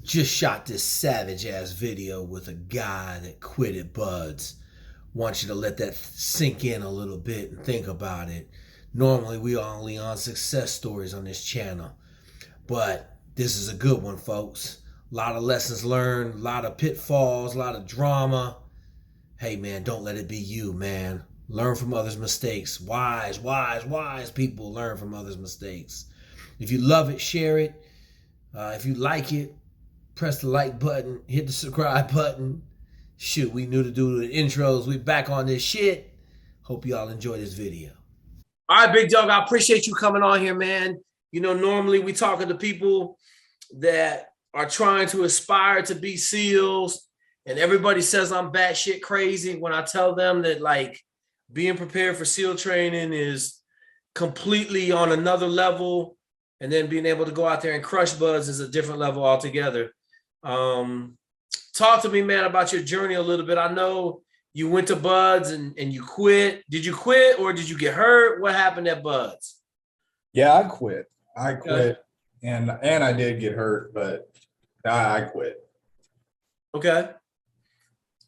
Just shot this savage ass video with a guy that quit at Buds. Want you to let that sink in a little bit and think about it. Normally, we are only on success stories on this channel, but this is a good one, folks. A lot of lessons learned, a lot of pitfalls, a lot of drama. Hey, man, don't let it be you, man. Learn from others' mistakes. Wise people learn from others' mistakes. If you love it, share it. If you like it, press the like button, hit the subscribe button. Shoot, we knew to do the intros. We back on this shit. Hope y'all enjoy this video. All right, Big Dog, I appreciate you coming on here, man. You know, normally we talking to people that are trying to aspire to be SEALs, and everybody says I'm batshit crazy when I tell them that, like, being prepared for SEAL training is completely on another level, and then being able to go out there and crush Buds is a different level altogether. Talk to me, man, about your journey a little bit. I know you went to Buds and you quit. Did you quit or did you get hurt? What happened at Buds? Yeah, I quit. I Okay. quit, and I did get hurt, but I quit. Okay.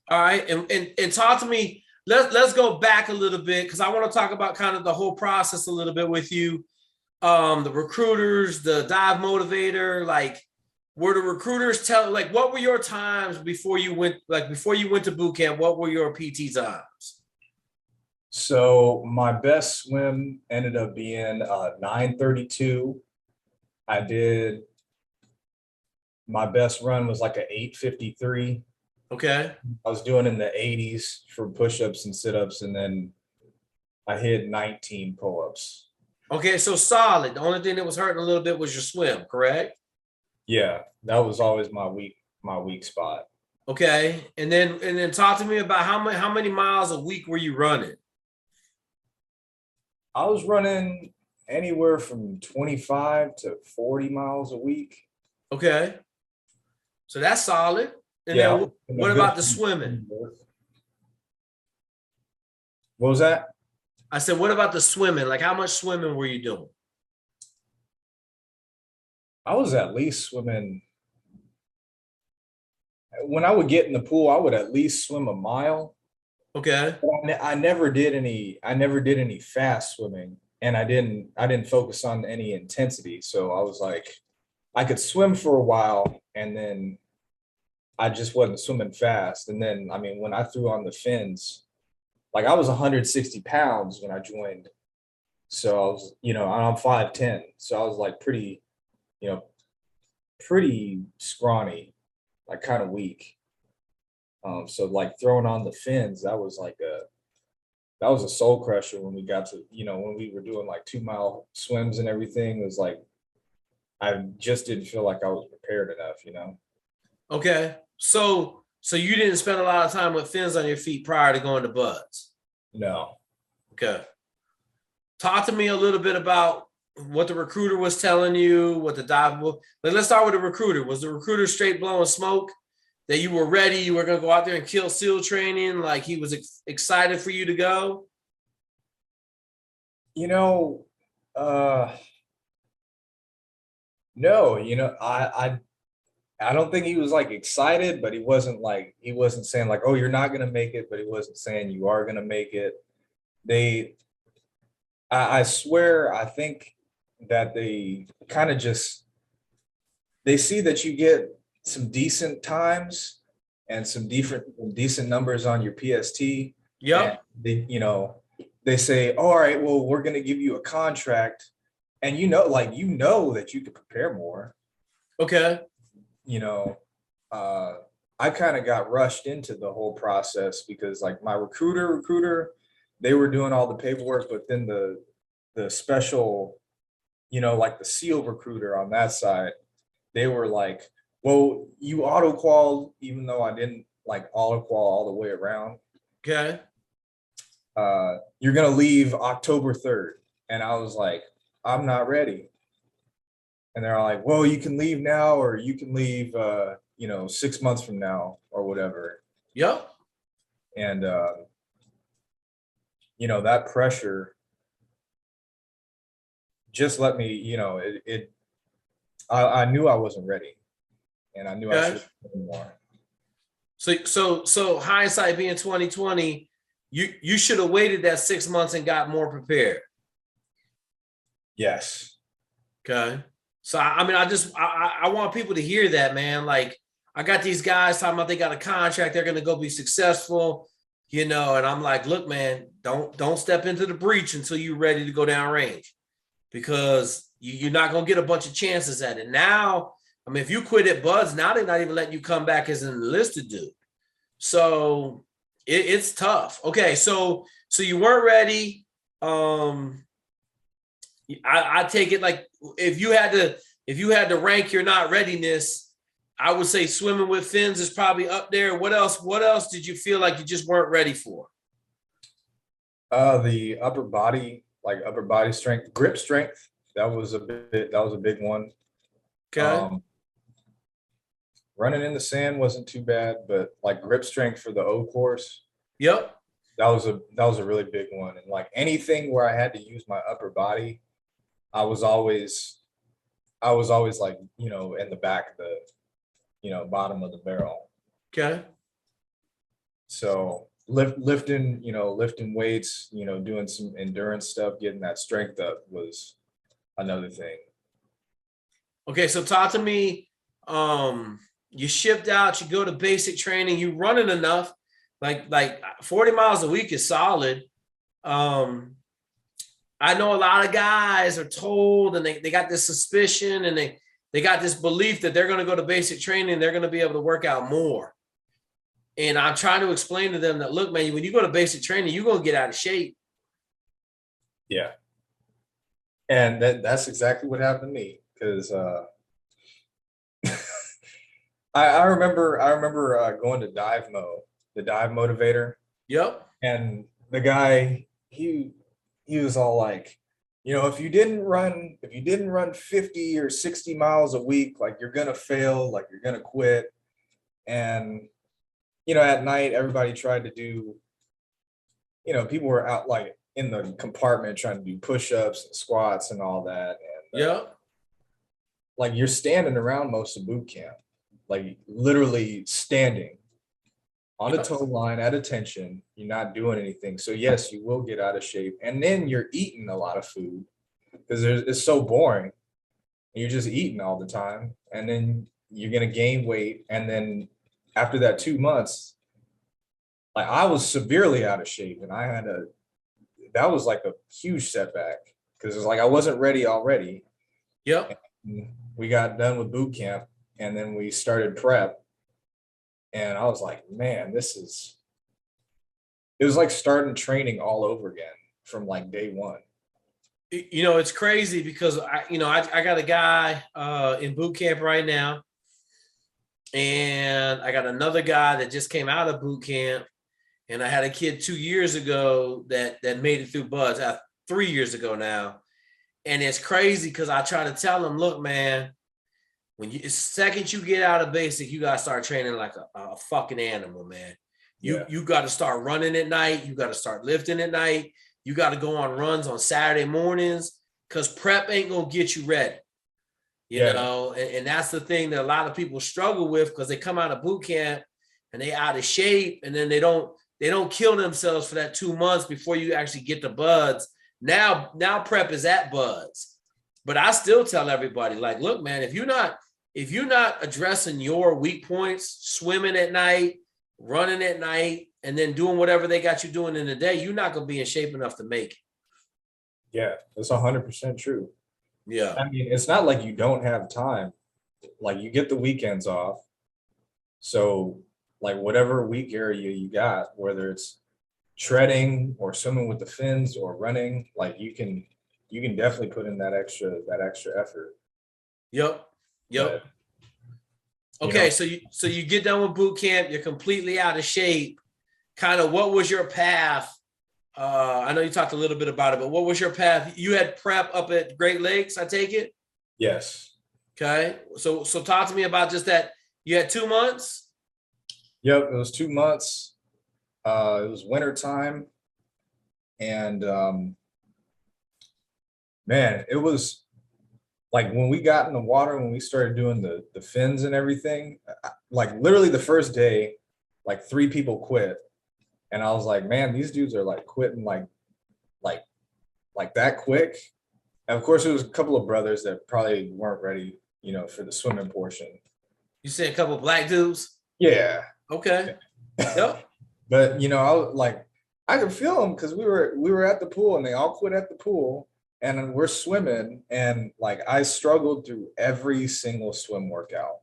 All right, and talk to me. Let's go back a little bit because I want to talk about kind of the whole process a little bit with you. The recruiters, the dive motivator, like, were the recruiters like, what were your times before you went to boot camp? What were your PT times? So my best swim ended up being 9:32. I did my best run was like an 8:53. Okay. I was doing in the 80s for push-ups and sit-ups, and then I hit 19 pull-ups. Okay, so solid. The only thing that was hurting a little bit was your swim, correct? Yeah, that was always my weak spot. Okay, and then talk to me about how many miles a week were you running? I was running anywhere from 25 to 40 miles a week. Okay, so that's solid. And Yeah. then what about the swimming? What was that? I said, what about the swimming? Like, how much swimming were you doing? I was at least swimming. When I would get in the pool, I would at least swim a mile. Okay. I never did any fast swimming, and I didn't focus on any intensity. So I was like, I could swim for a while, and then I just wasn't swimming fast. And then, I mean, when I threw on the fins, like, I was 160 pounds when I joined. So I was, I'm 5'10". So I was like pretty scrawny, like kind of weak. So like throwing on the fins, that was a soul crusher when we got to, when we were doing like 2-mile swims and everything. It was like, I just didn't feel like I was prepared enough. Okay. So you didn't spend a lot of time with fins on your feet prior to going to Buds? No. Okay. Talk to me a little bit about what the recruiter was telling you, what the dive was. Let's start with the recruiter. Was the recruiter straight blowing smoke that you were ready, you were going to go out there and kill SEAL training, like he was excited for you to go? No, I don't think he was like excited, but he wasn't saying like, oh, you're not going to make it, but he wasn't saying you are going to make it. I swear, I think that they kind of they see that you get some decent times and some decent numbers on your PST. Yep. And they say, oh, all right, well, we're going to give you a contract, and that you could prepare more. Okay. I kind of got rushed into the whole process because like my recruiter, they were doing all the paperwork, but then the special, like the SEAL recruiter on that side, they were like, well, you auto qual, even though I didn't like auto qual all the way around. Okay. You're gonna leave October 3rd. And I was like, I'm not ready. And they're like, well, you can leave now, or you can leave 6 months from now, or whatever. Yep. And that pressure just let me, I knew I wasn't ready. and I knew I Okay. should have done more. So hindsight being 2020, you should have waited that 6 months and got more prepared. Yes. Okay. So I mean, I want people to hear that, man. Like, I got these guys talking about they got a contract, they're gonna go be successful, and I'm like, look, man, don't step into the breach until you're ready to go down range, because you're not gonna get a bunch of chances at it. Now, I mean, if you quit at Buds, now they're not even letting you come back as an enlisted dude. So it's tough. Okay, so you weren't ready. I take it like, if you had to rank your not readiness, I would say swimming with fins is probably up there. What else did you feel like you just weren't ready for? The upper body strength, grip strength. That was a big one. Okay. Running in the sand wasn't too bad, but like grip strength for the O course, Yep. that was a really big one. And like anything where I had to use my upper body, I was always like, in the back of the, bottom of the barrel. Okay. So lifting weights, doing some endurance stuff, getting that strength up was another thing. Okay, so talk to me. You shipped out, you go to basic training, you running enough, like 40 miles a week is solid. I know a lot of guys are told, and they got this suspicion, and they got this belief that they're going to go to basic training, they're going to be able to work out more. And I'm trying to explain to them that, look, man, when you go to basic training, you're going to get out of shape. Yeah. And that's exactly what happened to me. Because I remember going to the dive motivator. Yep. And the guy, he was all like, if you didn't run 50 or 60 miles a week, like you're gonna fail, like you're gonna quit. And at night, everybody tried to do, people were out like in the compartment trying to do push-ups and squats and all that. And Yep. like you're standing around most of boot camp, like literally standing on a tow line at attention. You're not doing anything. So yes, you will get out of shape. And then you're eating a lot of food because it's so boring. You're just eating all the time. And then you're going to gain weight. And then after that 2 months, like I was severely out of shape, and that was like a huge setback because it's like I wasn't ready already. Yep. And we got done with boot camp, and then we started prep. And I was like, man, it was like starting training all over again from like day one. It's crazy because I got a guy in boot camp right now, and I got another guy that just came out of boot camp, and I had a kid 2 years ago that made it through Buds, 3 years ago now. And it's crazy because I try to tell him, look, man, second you get out of basic, you got to start training like a fucking animal, man. You got to start running at night. You got to start lifting at night. You got to go on runs on Saturday mornings, because prep ain't going to get you ready. You know, and that's the thing that a lot of people struggle with, because they come out of boot camp and they out of shape, and then they don't kill themselves for that 2 months before you actually get the Buds. Now prep is at Buds. But I still tell everybody, like, look, man, if you're not addressing your weak points, swimming at night, running at night, and then doing whatever they got you doing in the day, you're not going to be in shape enough to make it. Yeah, that's 100% true. Yeah. I mean, it's not like you don't have time. Like you get the weekends off. So like whatever week area you got, whether it's treading or swimming with the fins or running, like you can definitely put in that extra effort. Yep. But, okay, so you get done with boot camp, you're completely out of shape. Kind of what was your path? I know you talked a little bit about it, but what was your path? You had prep up at Great Lakes, I take it? Yes. Okay. So talk to me about just that. You had 2 months? Yep, it was 2 months. It was winter time. And man, it was like when we got in the water, when we started doing the fins and everything, like literally the first day, like 3 people quit. And I was like, man, these dudes are like quitting like like that quick. And of course, it was a couple of brothers that probably weren't ready, for the swimming portion. You said a couple of black dudes? Yeah. Okay. Yep. But I was like, I could feel them because we were at the pool and they all quit at the pool and we're swimming and like I struggled through every single swim workout.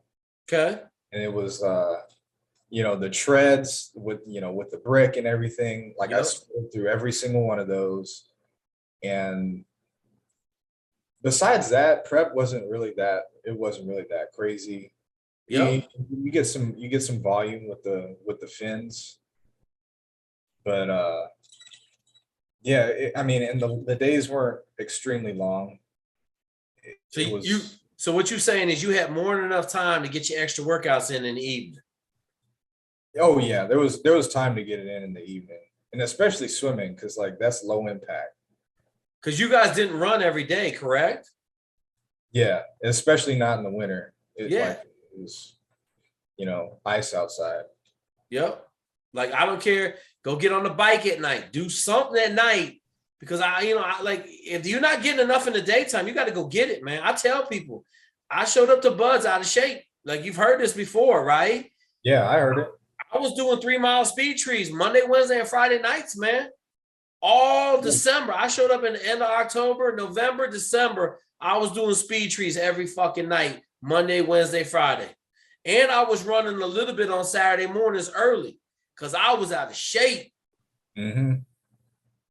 Okay. And it was the treads with the brick and everything. Like I Yep. struggled through every single one of those. And besides that, prep wasn't really that crazy. Yep. You get some volume with the fins, but yeah, I mean, and the days weren't extremely long. So It was so what you're saying is you had more than enough time to get your extra workouts in the evening. Oh yeah, there was time to get it in the evening, and especially swimming because like that's low impact. Because you guys didn't run every day, correct? Yeah, especially not in the winter. Yeah. Like it was, ice outside. Yep. Like I don't care. Go get on the bike at night. Do something at night because I like if you're not getting enough in the daytime, you got to go get it, man. I tell people, I showed up to Buds out of shape. Like you've heard this before, right? Yeah, I heard it. I was doing 3 mile speed trees Monday, Wednesday, and Friday nights, man. All December. I showed up in the end of October, November, December. I was doing speed trees every fucking night, Monday, Wednesday, Friday. And I was running a little bit on Saturday mornings early because I was out of shape. Mm-hmm.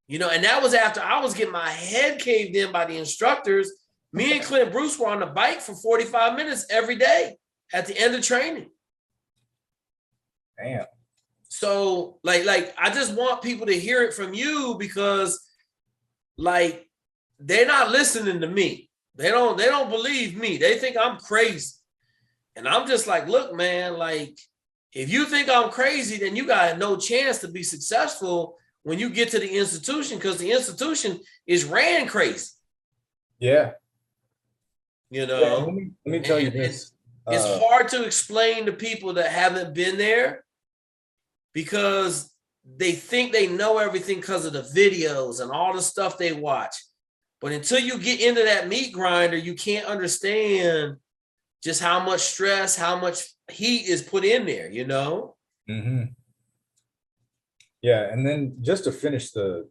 And that was after I was getting my head caved in by the instructors. Me and Clint Bruce were on the bike for 45 minutes every day at the end of training. Damn. So like I just want people to hear it from you because like they're not listening to me. They don't believe me. They think I'm crazy. And I'm just like, look, man, like if you think I'm crazy, then you got no chance to be successful when you get to the institution because the institution is ran crazy. Yeah. Yeah, let me tell you this. It's hard to explain to people that haven't been there because they think they know everything because of the videos and all the stuff they watch. But until you get into that meat grinder, you can't understand just how much stress, how much heat is put in there, Mm-hmm. Yeah, and then just to finish the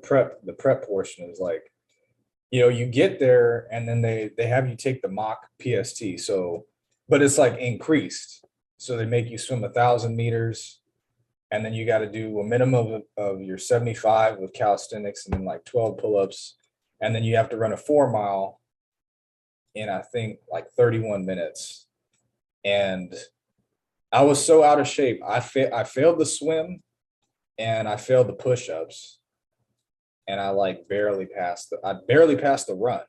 prep portion is like, you get there and then they have you take the mock PST. So, but it's like increased. So they make you swim 1,000 meters, and then you got to do a minimum of your 75 with calisthenics, and then like 12 pull-ups, and then you have to run a 4 mile in I think like 31 minutes. And I was so out of shape. I failed the swim and I failed the push-ups, and I barely passed the run.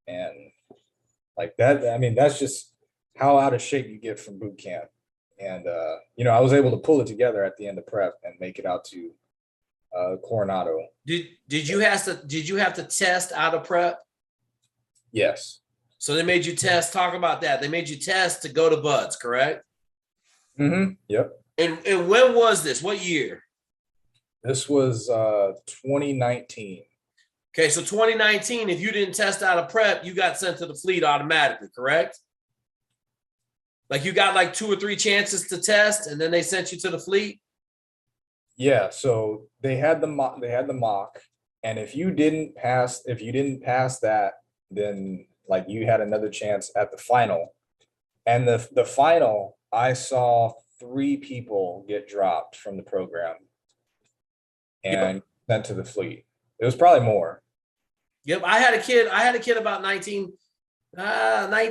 And like that, I mean, that's just how out of shape you get from boot camp. And I was able to pull it together at the end of prep and make it out to Coronado. Did you have to test out of prep? Yes. So they made you test. Talk about that. They made you test to go to Buds, correct? Mm-hmm. Yep. And when was this? What year? This was 2019. Okay, so 2019, if you didn't test out of prep, you got sent to the fleet automatically, correct? Like you got like 2 or 3 chances to test, and then they sent you to the fleet? Yeah, so they had the mock, and if you didn't pass that, then like you had another chance at the final. And the final, I saw 3 people get dropped from the program and sent to the fleet. It was probably more. Yep. I had a kid about 19. Yeah, I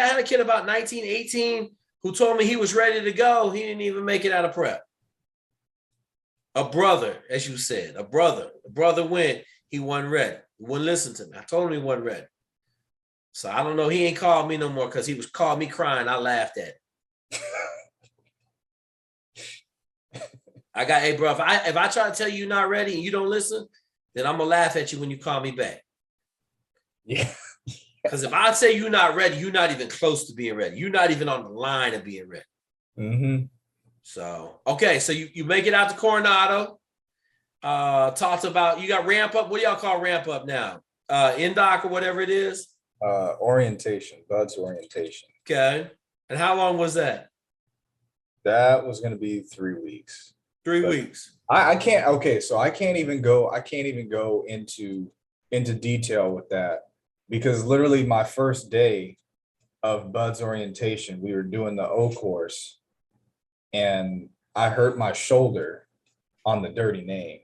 had a kid about 19, 18 who told me he was ready to go. He didn't even make it out of prep. A brother, as you said, a brother. The brother went. He wasn't ready. He wouldn't listen to me. I told him he wasn't ready. So I don't know. He ain't called me no more because he was called me crying. I laughed at it. Hey, bro, if I try to tell you you're not ready and you don't listen, then I'm going to laugh at you when you call me back. Yeah. Because if I say you're not ready, you're not even close to being ready. You're not even on the line of being ready. Mm-hmm. So, okay. So you make it out to Coronado. Talked about, you got ramp up. What do y'all call ramp up now? Indoc or whatever it is? Orientation, Bud's orientation. Okay. And how long was that? That was going to be 3 weeks. 3 weeks. I can't. Okay, so I can't even go into detail with that because literally my first day of Bud's orientation, we were doing the O course, and I hurt my shoulder on the dirty name.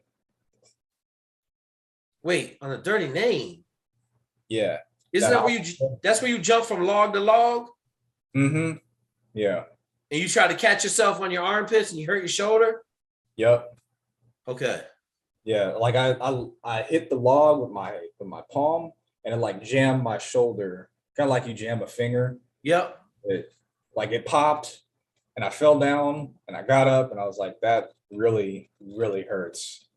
Wait, on a dirty name? Yeah. Isn't that where that's where you jump from log to log? Mm-hmm. Yeah. And you try to catch yourself on your armpits and you hurt your shoulder? Yep. Okay. Yeah, like I hit the log with my palm, and it like jammed my shoulder, kind of like you jam a finger. Yep. It popped, and I fell down, and I got up, and I was like, that really, really hurts.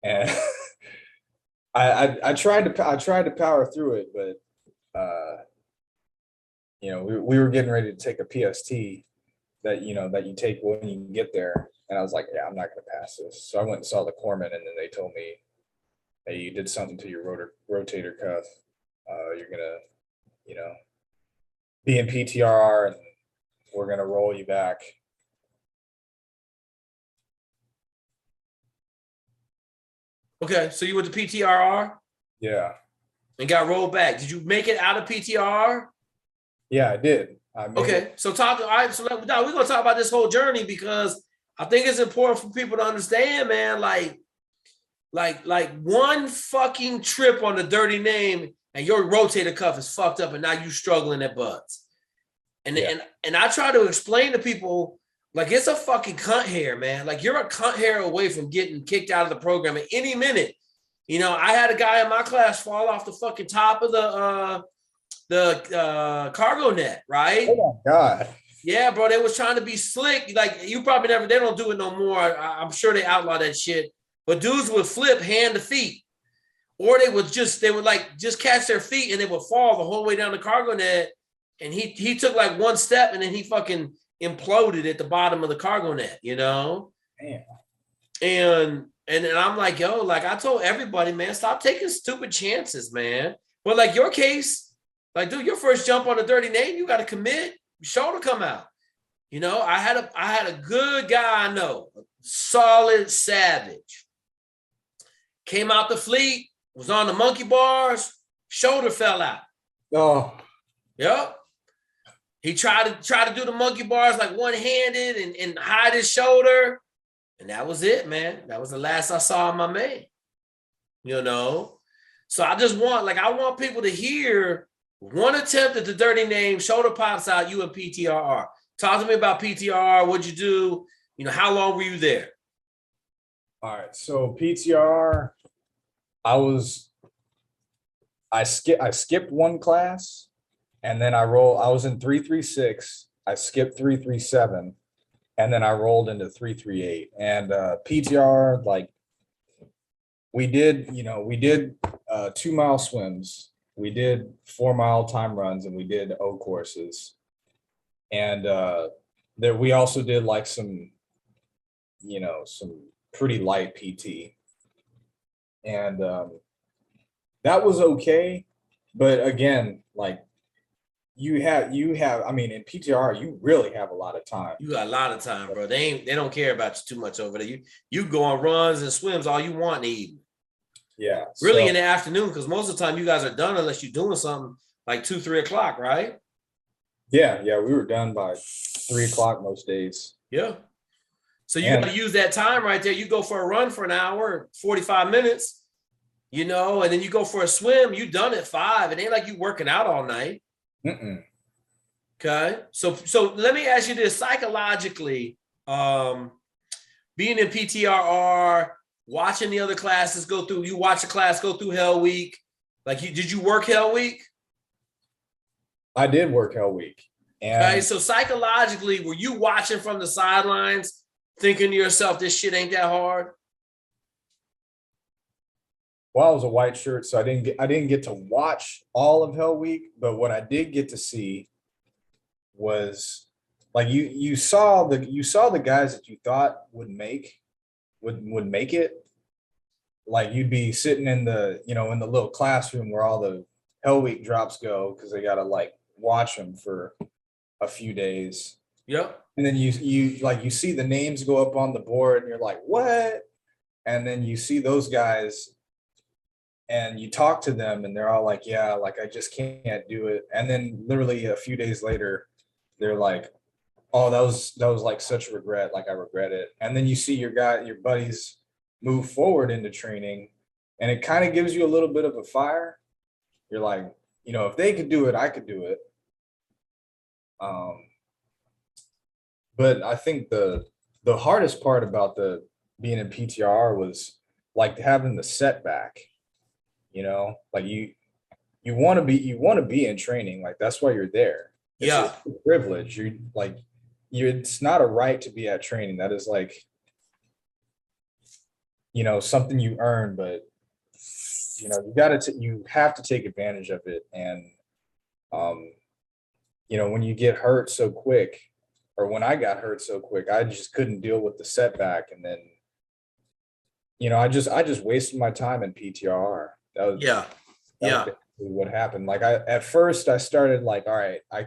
And I tried to power through it, but we were getting ready to take a PST that you take when you get there. And I was like, yeah, I'm not going to pass this. So I went and saw the corpsman, and then they told me, hey, you did something to your rotator cuff. You're going to, be in PTR, and we're going to roll you back. Okay, so you went to PTRR? Yeah. And got rolled back. Did you make it out of PTR? Yeah, I did. Okay, so all right, so we're going to talk about this whole journey because I think it's important for people to understand, man, like one fucking trip on the dirty name and your rotator cuff is fucked up and now you struggling at Buds. And I try to explain to people, like, it's a fucking cunt hair, man. Like, you're a cunt hair away from getting kicked out of the program at any minute. I had a guy in my class fall off the fucking top of the cargo net, right? Oh my God. Yeah, bro, they was trying to be slick. Like, you probably they don't do it no more. I'm sure they outlaw that shit. But dudes would flip hand to feet. Or they would just catch their feet and they would fall the whole way down the cargo net. And he took like one step and then he fucking imploded at the bottom of the cargo net, Damn. And I'm like, yo, like I told everybody, man, stop taking stupid chances, man. But like your case, like, dude, your first jump on a dirty name, you got to commit. Shoulder come out. I had a good guy I know, a solid savage. Came out the fleet, was on the monkey bars, shoulder fell out. Oh. Yep. He tried to do the monkey bars like one-handed and hide his shoulder. And that was it, man. That was the last I saw of my man. So I want people to hear one attempt at the dirty name, shoulder pops out, you and PTRR. Talk to me about PTRR. What'd you do? How long were you there? All right. So PTR, I skipped one class, and then I was in 336. I skipped 337, and then I rolled into 338. And PTR, like we did 2 mile swims. We did 4 mile time runs, and we did O courses. And there we also did like some pretty light PT. And that was okay. But again, like you have, I mean, in PTR, you really have a lot of time. You got a lot of time, bro. They don't care about you too much over there. You go on runs and swims all you want in the evening. Yeah. Really in the afternoon, because most of the time you guys are done unless you're doing something like 2-3 o'clock, right? Yeah. We were done by 3 o'clock most days. Yeah. So you got to use that time right there. You go for a run for an hour, 45 minutes, and then you go for a swim. You done at 5. It ain't like you working out all night. Mm-mm. Okay. So let me ask you this psychologically, being in PTRR, watching the other classes go through, you watch a class go through Hell Week. Like, did you work Hell Week? I did work Hell Week. Okay. So psychologically, were you watching from the sidelines thinking to yourself, this shit ain't that hard? well, I was a white shirt, so I didn't get to watch all of Hell Week, but what I did get to see was like you saw the guys that you thought would make it. Like you'd be sitting in the little classroom where all the Hell Week drops go because they gotta like watch them for a few days. Yep. And then you see the names go up on the board and you're like, what? And then you see those guys and you talk to them and they're all like, yeah, like I just can't do it. And then literally a few days later, they're like, oh, that was like such a regret, like I regret it. And then you see your buddies move forward into training, and it kind of gives you a little bit of a fire. You're like, if they could do it, I could do it. Um, but I think the hardest part about the being in PTR was like having the setback, like you want to be in training, like that's why you're there. It's a Yeah. privilege. It's not a right to be at training. That is like, something you earn, but you have to take advantage of it. And um, when you get hurt so quick, or when I got hurt so quick, I just couldn't deal with the setback. And then, I just wasted my time in PTR. Yeah. That was Yeah. basically what happened. Like at first I started like, all right, I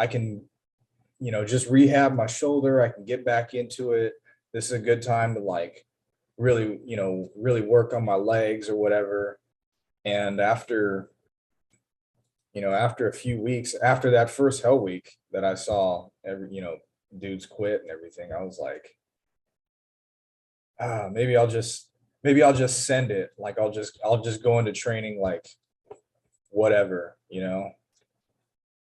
can, just rehab my shoulder. I can get back into it. This is a good time to like really work on my legs or whatever. And after a few weeks, after that first Hell Week that I saw dudes quit and everything, I was like, maybe I'll just send it. Like I'll just go into training like whatever.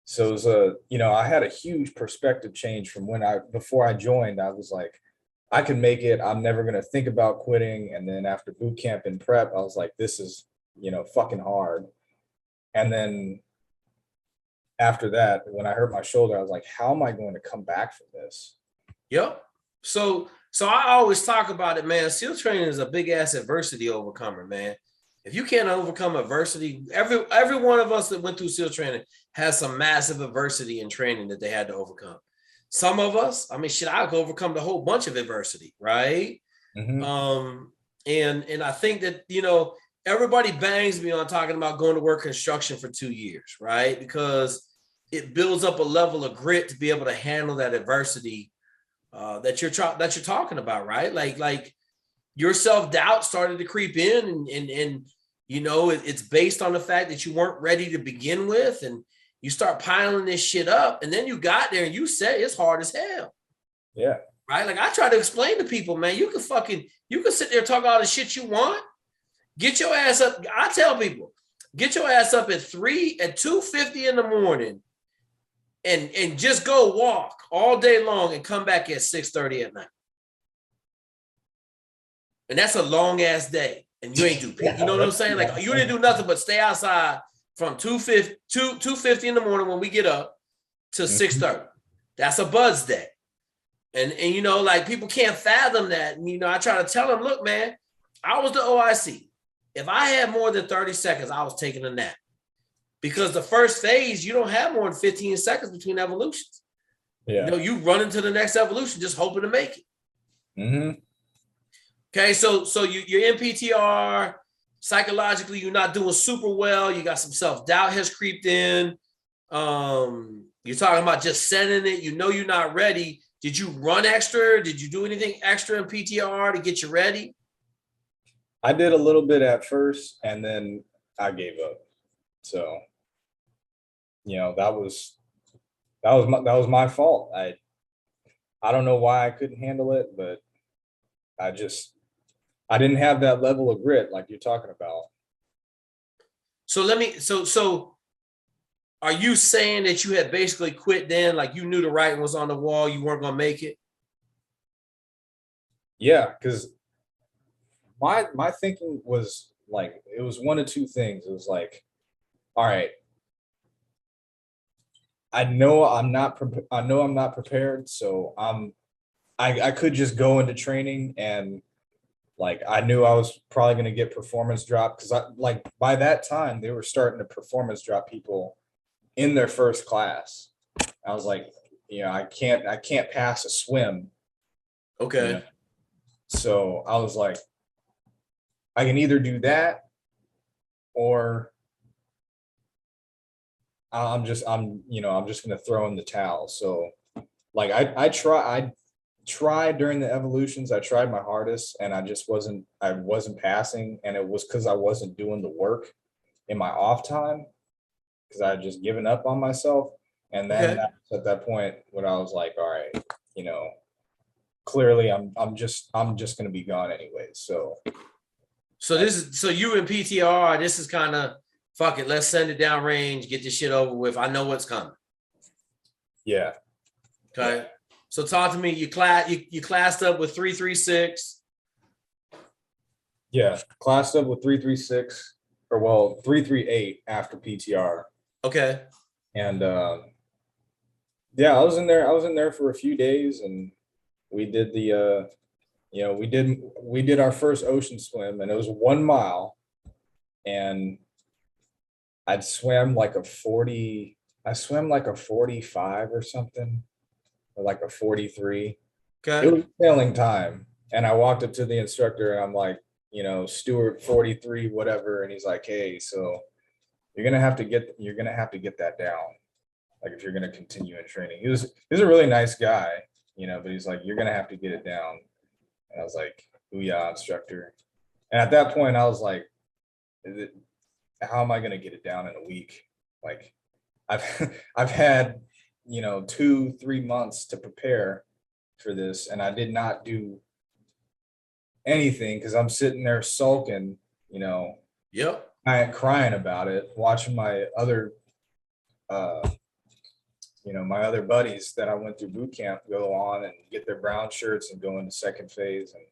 So it was I had a huge perspective change from before I joined. I was like, I can make it. I'm never gonna think about quitting. And then after boot camp and prep, I was like, this is, fucking hard. And then after that, when I hurt my shoulder, I was like, how am I going to come back from this? Yep. So I always talk about it, man. SEAL training is a big ass adversity overcomer, man. If you can't overcome adversity, every one of us that went through SEAL training has some massive adversity in training that they had to overcome. Some of us, I mean, shit, I've overcome a whole bunch of adversity, right? Mm-hmm. And I think that everybody bangs me on talking about going to work construction for 2 years, right? Because it builds up a level of grit to be able to handle that adversity that you're talking about, right? Like your self-doubt started to creep in, and it's based on the fact that you weren't ready to begin with, and you start piling this shit up, and then you got there and you said it's hard as hell. Yeah. Right? Like I try to explain to people, man, you can sit there and talk all the shit you want. Get your ass up. I tell people, get your ass up at 2:50 in the morning and just go walk all day long and come back at 6:30 at night. And that's a long ass day. And you ain't do, you know what I'm saying? Like you didn't do nothing but stay outside from 2:50 in the morning when we get up to 6:30. That's a buzz day. And like people can't fathom that. And I try to tell them, look, man, I was the OIC. If I had more than 30 seconds, I was taking a nap. Because the first phase, you don't have more than 15 seconds between evolutions. Yeah. You run into the next evolution just hoping to make it. Mm-hmm. Okay, so you're in PTR. Psychologically, you're not doing super well. You got some self-doubt has creeped in. You're talking about just sending it. You're not ready. Did you run extra? Did you do anything extra in PTR to get you ready? I did a little bit at first, and then I gave up. So, that was my fault. I don't know why I couldn't handle it, but I didn't have that level of grit like you're talking about. So are you saying that you had basically quit then? Like you knew the writing was on the wall, you weren't gonna make it? Yeah, because my thinking was like, it was one of two things. It was like, all right, I know I'm not prepared, so I could just go into training and Like I knew I was probably going to get performance drop because I like by that time they were starting to performance drop people in their first class. I was like, I can't pass a swim, you know. Okay. So I was like, I can either do that or I'm just gonna throw in the towel. So like I tried during the evolutions, I tried my hardest and I wasn't passing, and it was because I wasn't doing the work in my off time because I had just given up on myself. And then Okay. that's at that point when I was like, all right, clearly I'm just gonna be gone anyway. So So this is so you and PTR. This is kind of fuck it. Let's send it down range. Get this shit over with. I know what's coming. yeah, yeah, Okay. So talk to me. You classed up with 336. yeah. Classed up with 336, or well, 338 after PTR. Okay. And yeah, I was in there for a few days, and we did we did our first ocean swim, and it was 1 mile, and I'd swam like a 40, I swam like a 45 or something, or like a 43. It Okay. was failing time. And I walked up to the instructor and I'm like, Stuart 43, whatever. And he's like, hey, so you're gonna have to get that down. Like if you're gonna continue in training. He was a really nice guy, but he's like, you're gonna have to get it down. And I was like, "Ooh, yeah, instructor." And at that point, I was like, how am I gonna get it down in a week? Like I've I've had 2-3 months to prepare for this, and I did not do anything because I'm sitting there sulking, Yep. crying about it, watching uh, my other buddies that I went through boot camp go on and get their brown shirts and go into second phase. And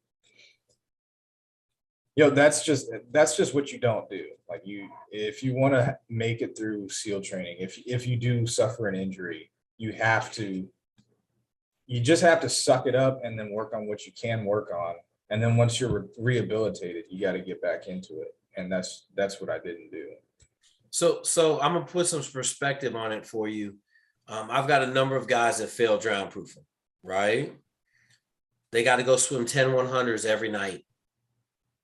that's just what you don't do. Like if you want to make it through SEAL training, if you do suffer an injury, you just have to suck it up and then work on what you can work on. And then once you're rehabilitated, you got to get back into it. And that's what I didn't do. So I'm gonna put some perspective on it for you. I've got a number of guys that fail drown proofing, right? They got to go swim 10 100s every night,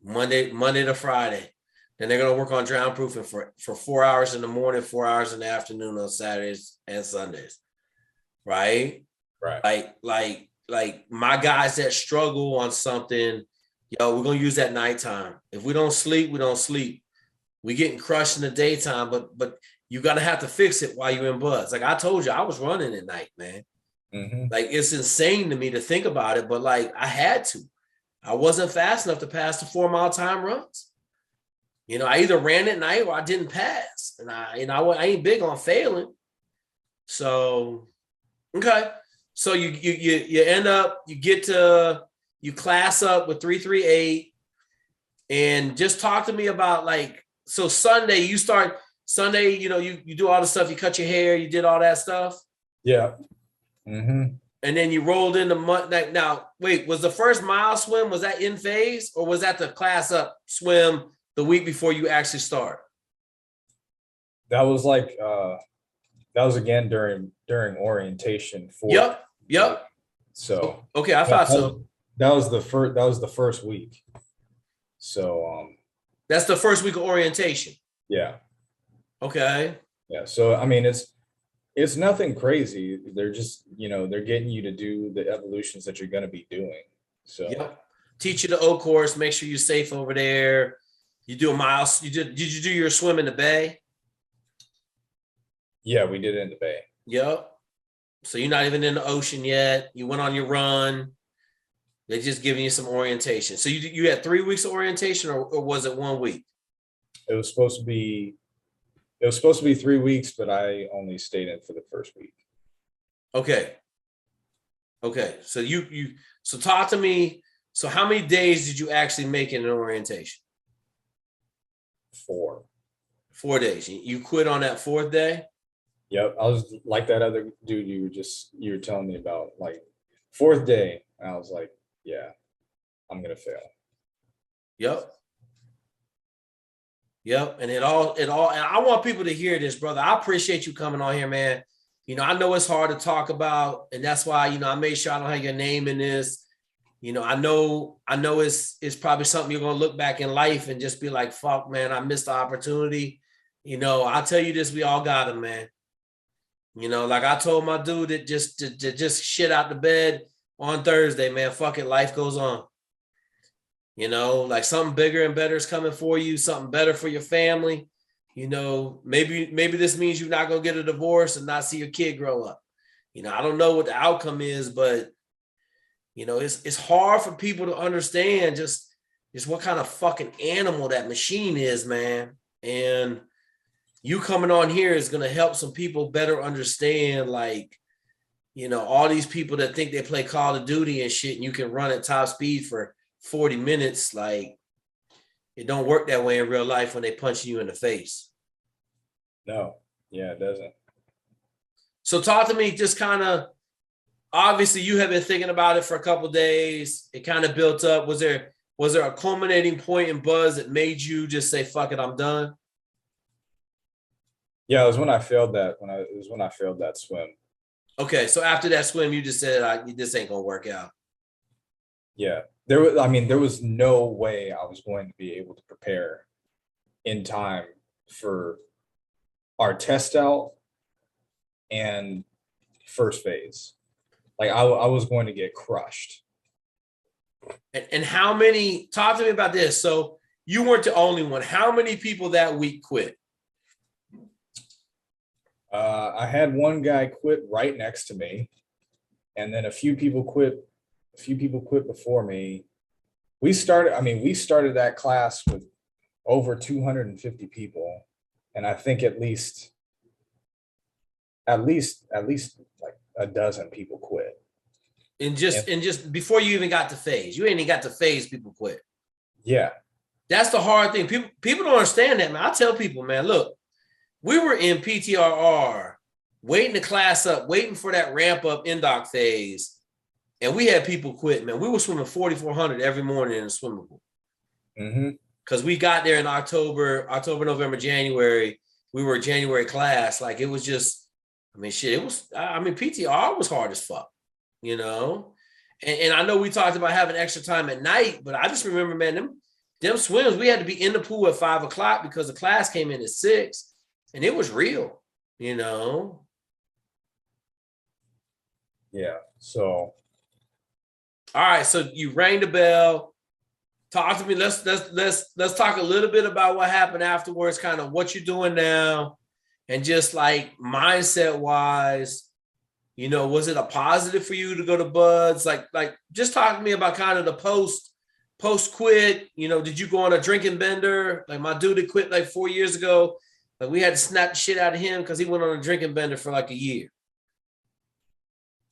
Monday to Friday. Then they're gonna work on drown proofing for 4 hours in the morning, 4 hours in the afternoon on Saturdays and Sundays, right? Right. Like my guys that struggle on something, we're gonna use that nighttime. If we don't sleep, we don't sleep. We getting crushed in the daytime, but you gotta have to fix it while you're in buzz. Like I told you, I was running at night, man. Mm-hmm. Like it's insane to me to think about it, but like I had to. I wasn't fast enough to pass the 4 mile time runs. I either ran at night or I didn't pass, and I ain't big on failing. So okay, so you end up you class up with 338, and just talk to me about like so Sunday you start Sunday. You do all the stuff. You cut your hair. You did all that stuff. Yeah. Mm-hmm. And then you rolled into now, wait, was the first mile swim, was that in phase or was that the class up swim the week before you actually start? That was like that was again during orientation for. Yep. So Okay, I thought so. that was the first week. So That's the first week of orientation. yeah. Okay. Yeah. So I mean it's nothing crazy. They're just, they're getting you to do the evolutions that you're going to be doing. So Yep. Teach you the O course, make sure you're safe over there. You do a mile. Did you do your swim in the bay? yeah, we did it in the bay. Yep. So you're not even in the ocean yet. You went on your run. They're just giving you some orientation. So you had 3 weeks of orientation, or was it 1 week? It was supposed to be 3 weeks, but I only stayed in for the first week. Okay. So so talk to me. So how many days did you actually make in an orientation? 4. 4 days. You quit on that 4th day? Yep. I was like that other dude you were telling me about, like 4th day. And I was like, yeah, I'm going to fail. Yep. Yep. And and I want people to hear this, brother. I appreciate you coming on here, man. I know it's hard to talk about, and that's why, I made sure I don't have your name in this. I know it's probably something you're gonna look back in life and just be like, fuck, man, I missed the opportunity. I'll tell you this, we all got them, man. Like I told my dude that just shit out the bed on Thursday, man. Fuck it, life goes on. Like something bigger and better is coming for you, something better for your family. Maybe this means you're not gonna get a divorce and not see your kid grow up. I don't know what the outcome is, but it's hard for people to understand just what kind of fucking animal that machine is, man. And you coming on here is gonna help some people better understand, like, all these people that think they play Call of Duty and shit, and you can run at top speed for 40 minutes. Like, it don't work that way in real life when they punch you in the face. No, yeah, it doesn't. So talk to me, just kind of, obviously you have been thinking about it for a couple of days. It kind of built up. Was there a culminating point in Buzz that made you just say, fuck it, I'm done? Yeah, it was when I failed that swim. Okay, so after that swim, you just said, this ain't gonna work out. Yeah, there was no way I was going to be able to prepare in time for our test out and first phase. Like I was going to get crushed. And how many? Talk to me about this. So you weren't the only one. How many people that week quit? I had one guy quit right next to me, and then a few people quit before me. We started that class with over 250 people, and I think at least like a dozen people quit. And just before you even got to phase, you ain't even got to phase, people quit. Yeah, that's the hard thing. People don't understand that, man. I tell people, man, look, we were in PTRR, waiting to class up, waiting for that ramp up NDOC phase. And we had people quit, man. We were swimming 4,400 every morning in the swimming pool. Because we got there in October, November, January. We were a January class. Like, it was just, PTR was hard as fuck, And I know we talked about having extra time at night, but I just remember, man, them swims, we had to be in the pool at 5 o'clock because the class came in at 6. And it was real, Yeah. So. All right. So you rang the bell. Talk to me. Let's talk a little bit about what happened afterwards, kind of what you're doing now, and just like mindset wise, was it a positive for you to go to Buds? Like just talk to me about kind of the post quit. Did you go on a drinking bender? Like my dude that quit like 4 years ago. Like we had to snap the shit out of him because he went on a drinking bender for like a year.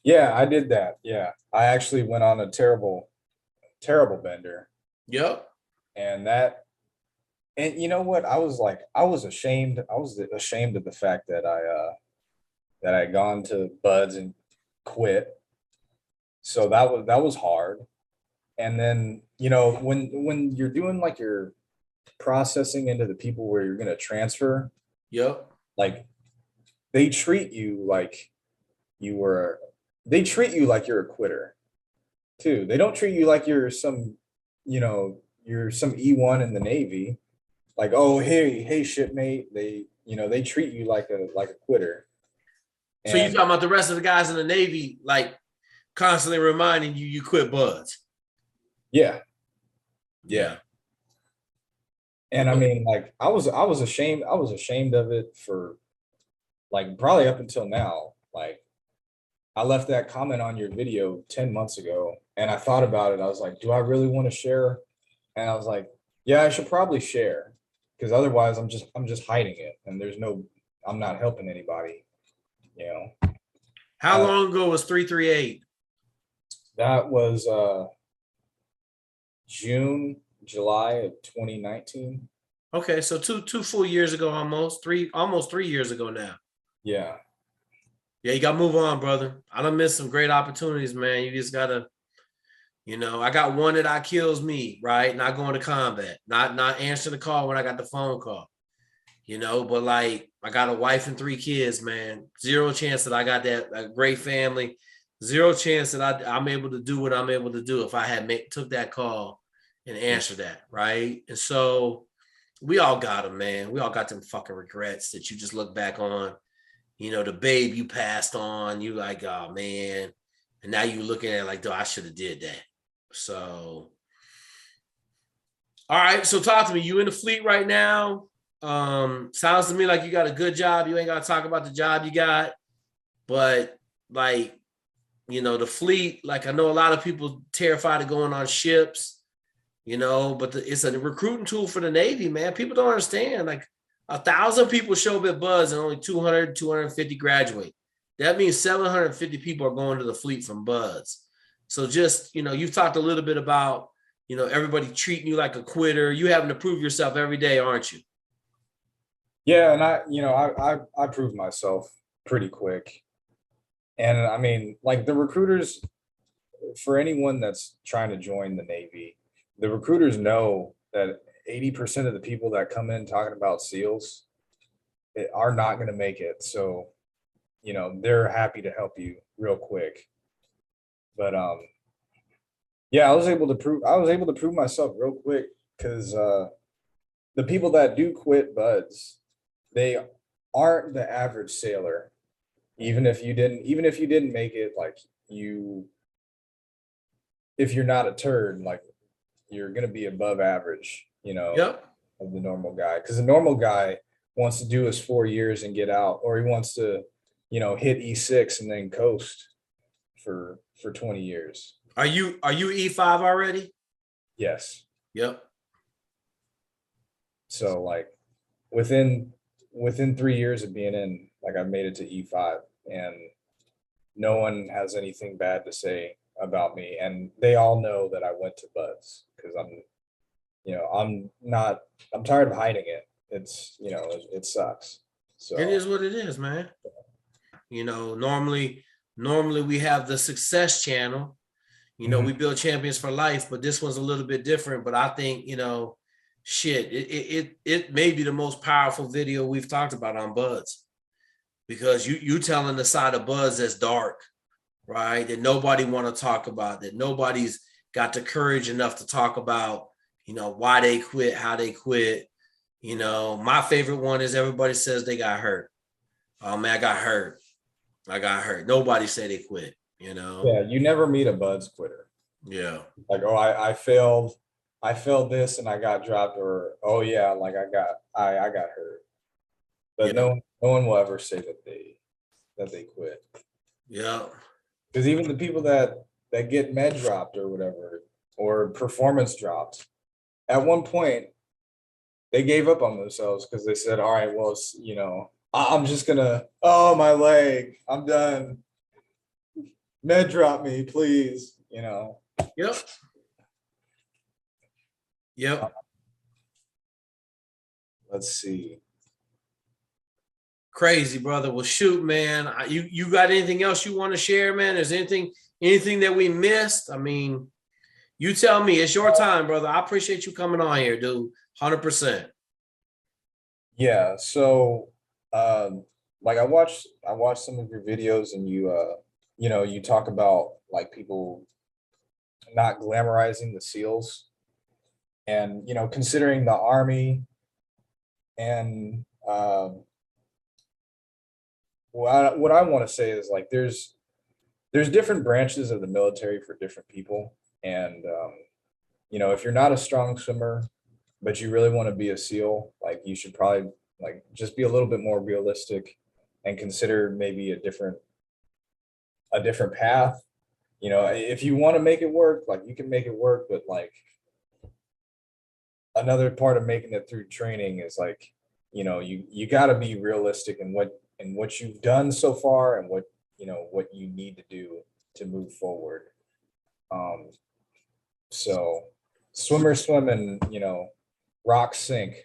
Yeah, I did that. Yeah, I actually went on a terrible bender. Yep. And you know what? I was ashamed. I was ashamed of the fact that I had gone to Buds and quit. So that was hard. And then, when you're doing like your processing into the people where you're going to transfer. Yep. Like they treat you like you're a quitter too. They don't treat you like you're some E1 in the Navy. Like, oh, hey, shipmate. They treat you like a quitter. So you're talking about the rest of the guys in the Navy, like constantly reminding you quit Buds. Yeah. Yeah. And I mean, like, I was ashamed of it for like probably up until now. Like, I left that comment on your video 10 months ago and I thought about it. I was like, do I really want to share? And I was like, yeah, I should probably share because otherwise I'm just hiding it and I'm not helping anybody, How long ago was 338? That was July of 2019. Okay, so two full years ago, almost 3 years ago now. Yeah. Yeah, you gotta move on, brother. I done missed some great opportunities, man. You just gotta You know, I got one that I kills me, right? Not going to combat, not answering the call when I got the phone call. You know, but like I got a wife and 3 kids, man. Zero chance that I got that a great family. Zero chance that I'm able to do what I'm able to do if I had took that call and answered that, right? And so we all got them, man. We all got them fucking regrets that you just look back on. You know, the babe you passed on, you like, oh man, and now you looking at it like, though I should have did that. So, all right. So talk to me. You in the fleet right now? Sounds to me like you got a good job. You ain't got to talk about the job you got, but like, you know, the fleet. Like I know a lot of people terrified of going on ships. You know, but it's a recruiting tool for the Navy, man. People don't understand. Like 1,000 people show up at Buzz and only 200, 250 graduate. That means 750 people are going to the fleet from Buzz. So just, you know, you've talked a little bit about, you know, everybody treating you like a quitter. You having to prove yourself every day, aren't you? Yeah, and I proved myself pretty quick. And I mean, like the recruiters, for anyone that's trying to join the Navy, the recruiters know that 80% of the people that come in talking about SEALs are not going to make it. So, you know, they're happy to help you real quick. But yeah, I was able to prove myself real quick because the people that do quit Buds, they aren't the average sailor. Even if you didn't make it, like you, if you're not a turd, like you're gonna be above average, you know, Yep. of the normal guy. Because the normal guy wants to do his 4 years and get out, or he wants to, you know, hit E6 and then coast for 20 years. Are you E5 already? Yes. Yep. So like within 3 years of being in, like I made it to E5, and no one has anything bad to say about me, and they all know that I went to Buds because you know, I'm tired of hiding it. It's, you know, it sucks. It So is what it is, man. You know, normally we have the success channel. You know, mhm. we build champions for life, but this one's a little bit different. But I think, you know, shit, it may be the most powerful video we've talked about on Buds because you telling the side of Buds that's dark, right? That nobody want to talk about, that nobody's got the courage enough to talk about, you know, why they quit, how they quit. You know, my favorite one is everybody says they got hurt. Oh man, I got hurt. I got hurt. Nobody said they quit, you know? Yeah, you never meet a Buds quitter. Yeah. Like, oh, I failed this and I got dropped, or oh yeah, like I got hurt. But Yeah. no one will ever say that they quit. Yeah. Because even the people that get med dropped or whatever, or performance dropped, at one point they gave up on themselves because they said, all right, well, it's, you know, I'm just gonna, oh, my leg, I'm done. Med drop me, please. You know. Yep. Yep. Let's see. Crazy, brother. Well, shoot, man. You got anything else you want to share, man? Is anything that we missed? I mean, you tell me. It's your time, brother. I appreciate you coming on here, dude. 100%. Yeah. So, like I watched some of your videos, and you know, you talk about like people not glamorizing the SEALs, and you know, considering the Army and what I want to say is like there's different branches of the military for different people, and you know, if you're not a strong swimmer but you really want to be a SEAL, like you should probably like just be a little bit more realistic and consider maybe a different path. You know, if you want to make it work, like you can make it work, but like another part of making it through training is like, you know, you got to be realistic in what you've done so far, and what, you know, what you need to do to move forward. Um, so swimmer swim and, you know, rock sink.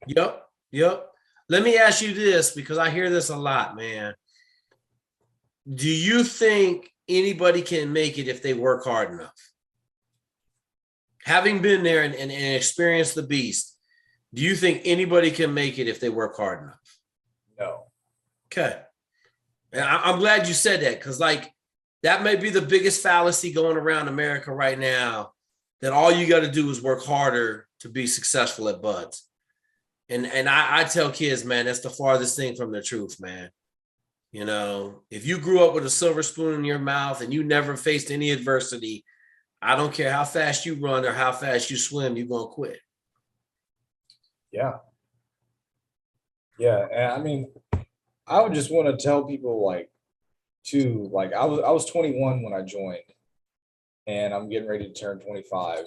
Yep. Yep. Let me ask you this because I hear this a lot, man. Do you think anybody can make it if they work hard enough? Having been there and experienced the beast, do you think anybody can make it if they work hard enough? No. Okay. And I'm glad you said that, because like that may be the biggest fallacy going around America right now, that all you got to do is work harder to be successful at buds. And I tell kids, man, that's the farthest thing from the truth, man. You know, if you grew up with a silver spoon in your mouth and you never faced any adversity, I don't care how fast you run or how fast you swim, you're going to quit. Yeah. Yeah. And I mean, I would just want to tell people like, too, like I was 21 when I joined, and I'm getting ready to turn 25.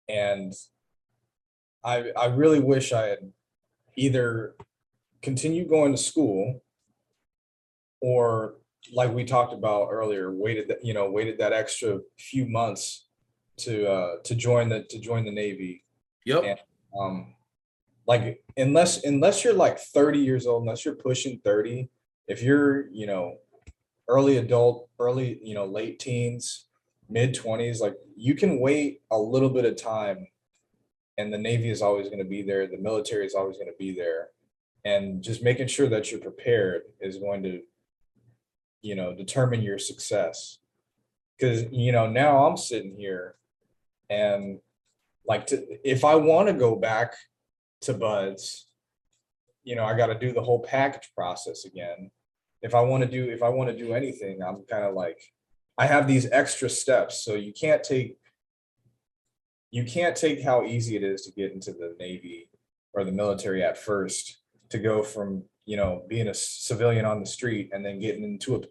And I really wish I had either continued going to school, or like we talked about earlier, waited that extra few months to join the Navy. Yep. And like unless you're like 30 years old, unless you're pushing 30, if you're, early adult, late teens, mid 20s, like you can wait a little bit of time, and the Navy is always going to be there. The military is always going to be there. And just making sure that you're prepared is going to, determine your success. Because, now I'm sitting here and like, if I want to go back to buds, I got to do the whole package process again. If I want to do anything, I'm kind of like, I have these extra steps. So you can't take how easy it is to get into the Navy or the military at first, to go from, being a civilian on the street and then getting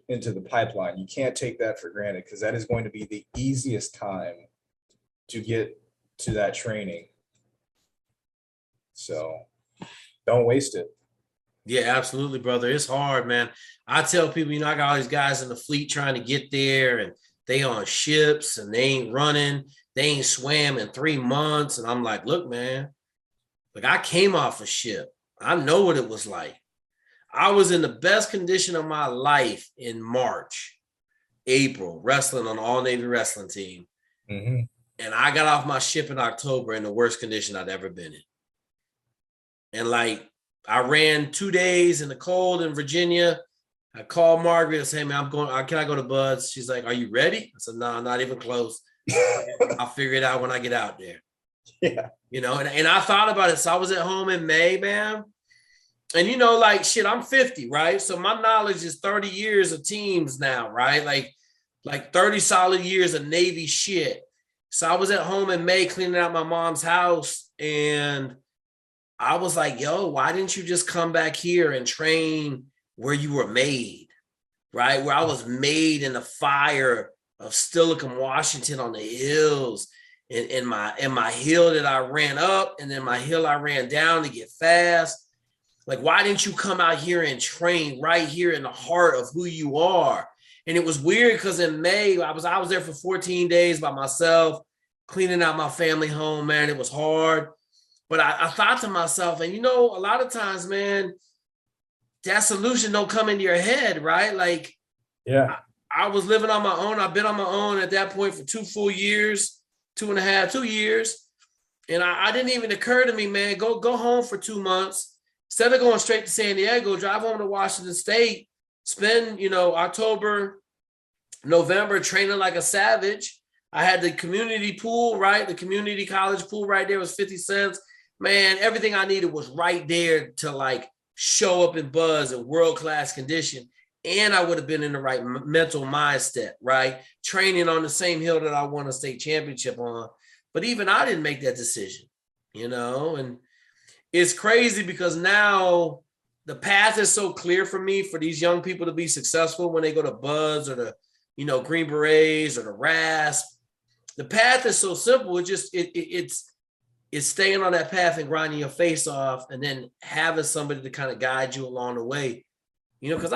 into the pipeline. You can't take that for granted, because that is going to be the easiest time to get to that training. So don't waste it. Yeah, absolutely, brother. It's hard, man. I tell people, I got all these guys in the fleet trying to get there, and they on ships and they ain't running. They ain't swam in 3 months. And I'm like, look, man, like I came off a ship. I know what it was like. I was in the best condition of my life in March, April, wrestling on the All Navy wrestling team. Mm-hmm. And I got off my ship in October in the worst condition I'd ever been in. And like, I ran 2 days in the cold in Virginia. I called Margaret and said, hey, man, can I go to Buds? She's like, are you ready? I said, no, not even close. I'll figure it out when I get out there. Yeah. And I thought about it. So I was at home in May, man. And, like, shit, I'm 50, right? So my knowledge is 30 years of teams now, right? Like 30 solid years of Navy shit. So I was at home in May cleaning out my mom's house, and I was like, yo, why didn't you just come back here and train where you were made, right? Where I was made in the fire of Steilacoom, Washington, on the hills, in my hill that I ran up, and then my hill I ran down to get fast. Like, why didn't you come out here and train right here in the heart of who you are? And it was weird because in May, I was there for 14 days by myself, cleaning out my family home, man. It was hard. But I thought to myself, and a lot of times, man, that solution don't come into your head, right? Like, yeah, I was living on my own. I've been on my own at that point for 2 full years, 2 years. And I didn't even occur to me, man, go home for 2 months. Instead of going straight to San Diego, drive home to Washington State, spend, October, November training like a savage. I had the community pool, right? The community college pool right there was 50 cents. Man, everything I needed was right there to like show up in buzz in world-class condition. And I would have been in the right mental mindset, right? Training on the same hill that I won a state championship on. But even I didn't make that decision, and it's crazy because now the path is so clear for me for these young people to be successful when they go to Buzz or the, Green Berets or the RASP. The path is so simple. It's staying on that path and grinding your face off, and then having somebody to kind of guide you along the way. Because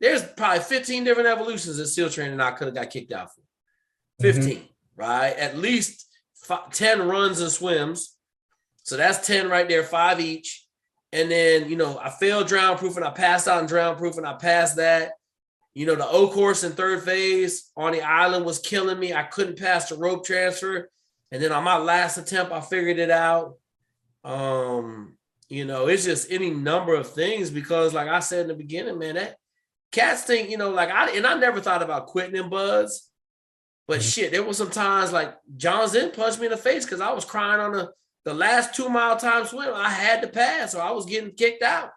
there's probably 15 different evolutions in SEAL training I could have got kicked out for. 15, right? At least 10 runs and swims. So that's 10 right there, 5 each. And then, I failed drown proof and I passed out in drown proof and I passed that. You know, the O course in third phase on the island was killing me. I couldn't pass the rope transfer. And then on my last attempt, I figured it out. You know, it's just any number of things because, like I said in the beginning, man, that cats think, you know, like I never thought about quitting in buds, but shit, there was some times like John Zen punched me in the face because I was crying on the last 2 mile time swim. I had to pass or I was getting kicked out.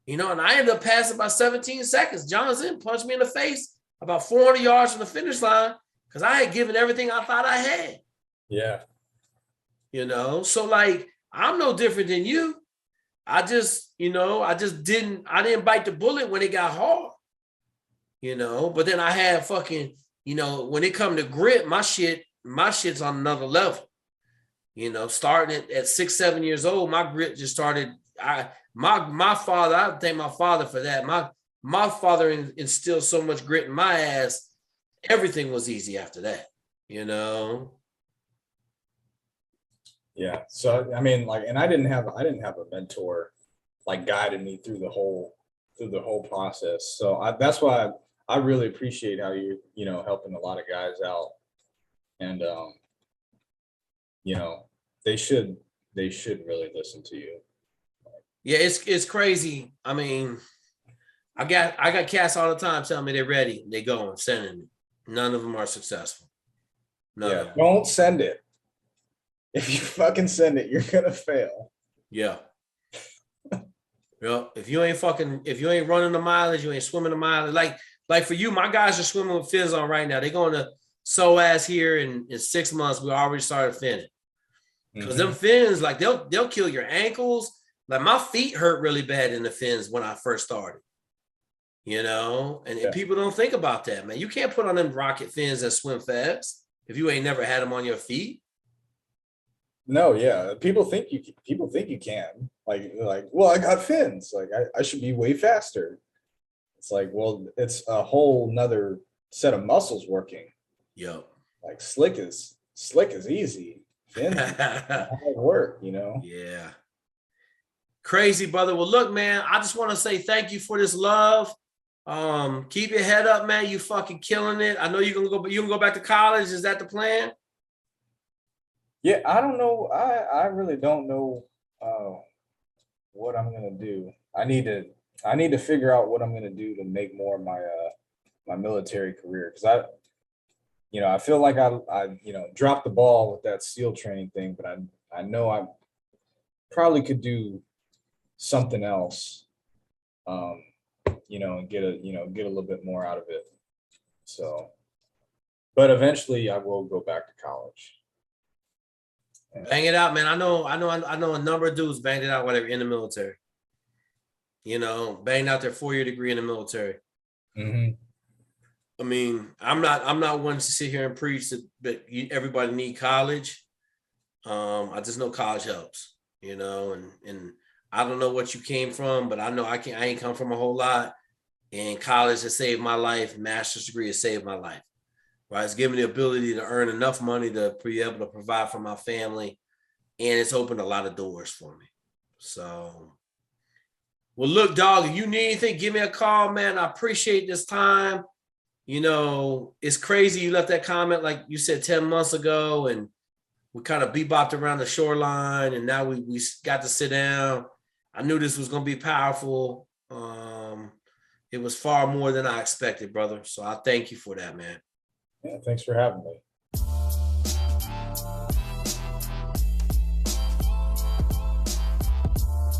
You know, and I ended up passing by 17 seconds. John Zen punched me in the face about 400 yards from the finish line because I had given everything I thought I had. Yeah. You know, so like I'm no different than you. I just, you know, I didn't bite the bullet when it got hard. You know, but then I had fucking, you know, when it come to grit, my shit's on another level. You know, starting at 6, 7 years old, my grit just started. My father, I thank my father for that. My father instilled so much grit in my ass. Everything was easy after that, you know. Yeah. So I mean, like, and I didn't have a mentor like guiding me through the whole process. So that's why I really appreciate how you know helping a lot of guys out, and you know they should really listen to you. Yeah, it's crazy. I mean, I got cats all the time telling me they're ready. They go and sending me. None of them are successful. None of them. Don't send it. If you fucking send it, you're gonna fail. Yeah. Well, if you ain't running the mileage, you ain't swimming the mileage. Like for you, my guys are swimming with fins on right now. They're going to SOAS here in 6 months. We already started finning. Because them fins, like they'll kill your ankles. Like my feet hurt really bad in the fins when I first started. You know, and people don't think about that, man. You can't put on them rocket fins that swim fast if you ain't never had them on your feet. No, yeah. People think you can. Like, well, I got fins. Like I should be way faster. It's like, well, it's a whole nother set of muscles working. Yep. Like slick is easy. Fins hard work, you know? Yeah. Crazy, brother. Well, look, man, I just want to say thank you for this love. Keep your head up, man. You fucking killing it. I know you're gonna go back to college. Is that the plan? Yeah, I don't know. I really don't know what I'm gonna do. I need to figure out what I'm gonna do to make more of my my military career, because I feel like I dropped the ball with that SEAL training thing, but I know I probably could do something else, and get a little bit more out of it. So, but eventually I will go back to college. Bang it out, man. I know a number of dudes banged it out while they were in the military. You know, banged out their 4-year degree in the military. Mm-hmm. I mean, I'm not one to sit here and preach that everybody need college. I just know college helps, you know, and I don't know what you came from, but I know I ain't come from a whole lot. And college has saved my life. Master's degree has saved my life. Right? It's given me the ability to earn enough money to be able to provide for my family, and it's opened a lot of doors for me. So, well, look, dog, if you need anything, give me a call, man. I appreciate this time. You know, it's crazy you left that comment, like you said, 10 months ago, and we kind of bebopped around the shoreline, and now we got to sit down. I knew this was going to be powerful. It was far more than I expected, brother. So I thank you for that, man. Yeah, thanks for having me.